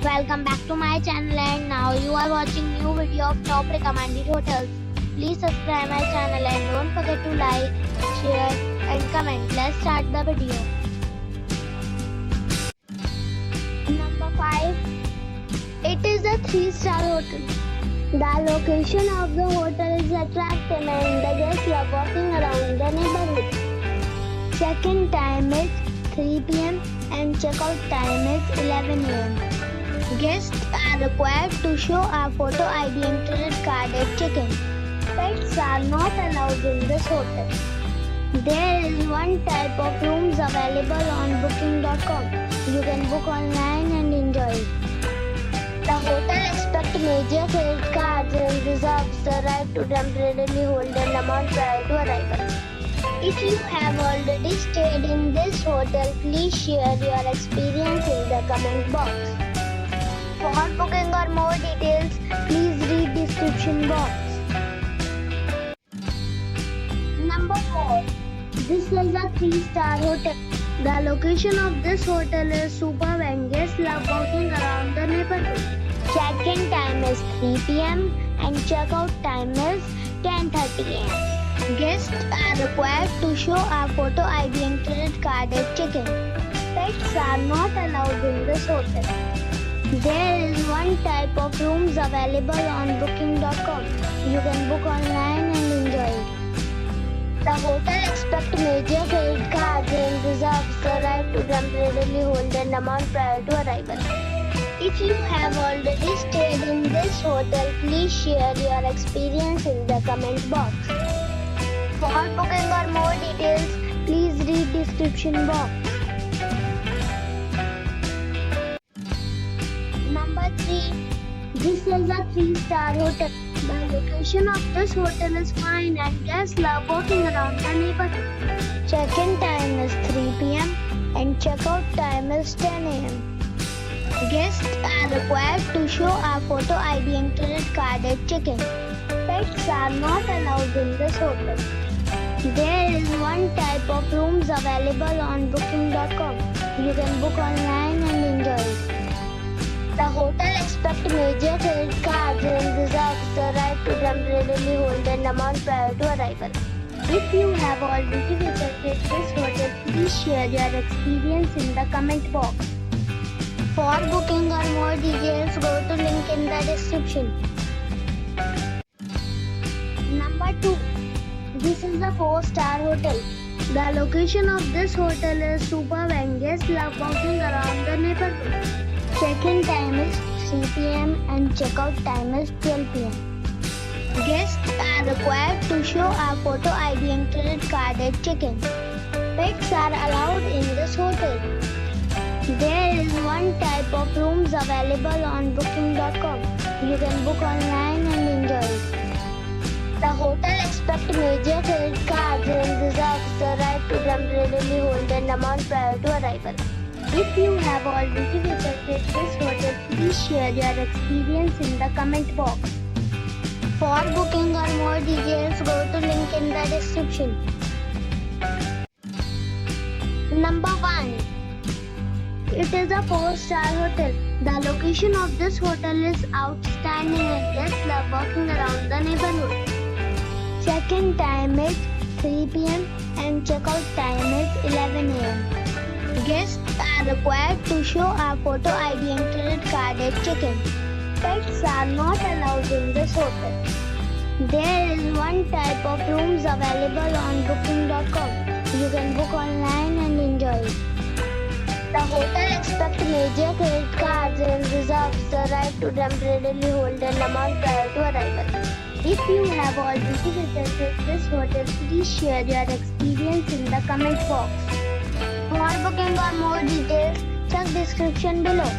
Welcome back to my channel, and now you are watching new video of top recommended hotels. Please subscribe my channel and don't forget to like, share and comment. Let's start the video. Number 5. It is a 3-star hotel. The location of the hotel is attractive and the guests love walking around the neighborhood. Check-in time is 3 p.m. and check-out time is 11 a.m. Guests are required to show a photo ID and credit card at check-in. Pets are not allowed in this hotel. There is one type of rooms available on booking.com. You can book online and enjoy it. The hotel expects major credit cards and reserves the right to temporarily hold an amount prior to arrival. If you have already stayed in this hotel, please share your experience in the comment box. For booking or more details, please read description box. Number 4. This is a 3-star hotel. The location of this hotel is superb and guests love walking around the neighborhood. Check-in time is 3 p.m. and check-out time is 10:30 a.m. Guests are required to show a photo ID and credit card at check-in. Pets are not allowed in this hotel. There is one type of rooms available on booking.com. You can book online and enjoy it. The hotel expects major credit cards and reserves the right to temporarily hold an amount prior to arrival. If you have already stayed in this hotel, please share your experience in the comment box. For booking or more details, please read description box. Number 3. This is a 3-star hotel. The location of this hotel is fine and guests love walking around the neighborhood. Check-in time is 3 p.m. and check-out time is 10 a.m. Guests are required to show a photo ID and credit card at check-in. Pets are not allowed in this hotel. There is one type of rooms available on booking.com. You can book online and enjoy it. The hotel expects major credit cards and reserves the right to temporarily hold an amount prior to arrival. If you have already visited this hotel, please share your experience in the comment box. For booking or more details, go to link in the description. Number 2. This is a 4-star hotel. The location of this hotel is superb and guests love walking around the neighborhood. Check-in time is 3 p.m. and check-out time is 12 p.m. Guests are required to show a photo ID and credit card at check-in. Pets are allowed in this hotel. There is one type of rooms available on booking.com. You can book online and enjoy it. The hotel expects major credit cards and reserves the right to temporarily hold an amount prior to arrival. If you have already visited this hotel, please share your experience in the comment box. For booking or more details, go to link in the description. Number 1. It is a 4-star hotel. The location of this hotel is outstanding and guests love walking around the neighborhood. Check-in time is 3 p.m. and check-out time is 11 a.m. Guests are required to show a photo ID and credit card at check-in. Pets are not allowed in this hotel. There is one type of rooms available on booking.com. You can book online and enjoy it. The hotel expects major credit cards and reserves the right to temporarily hold an amount prior to arrival. If you have already visited this hotel, please share your experience in the comment box. For booking or more details, check description below.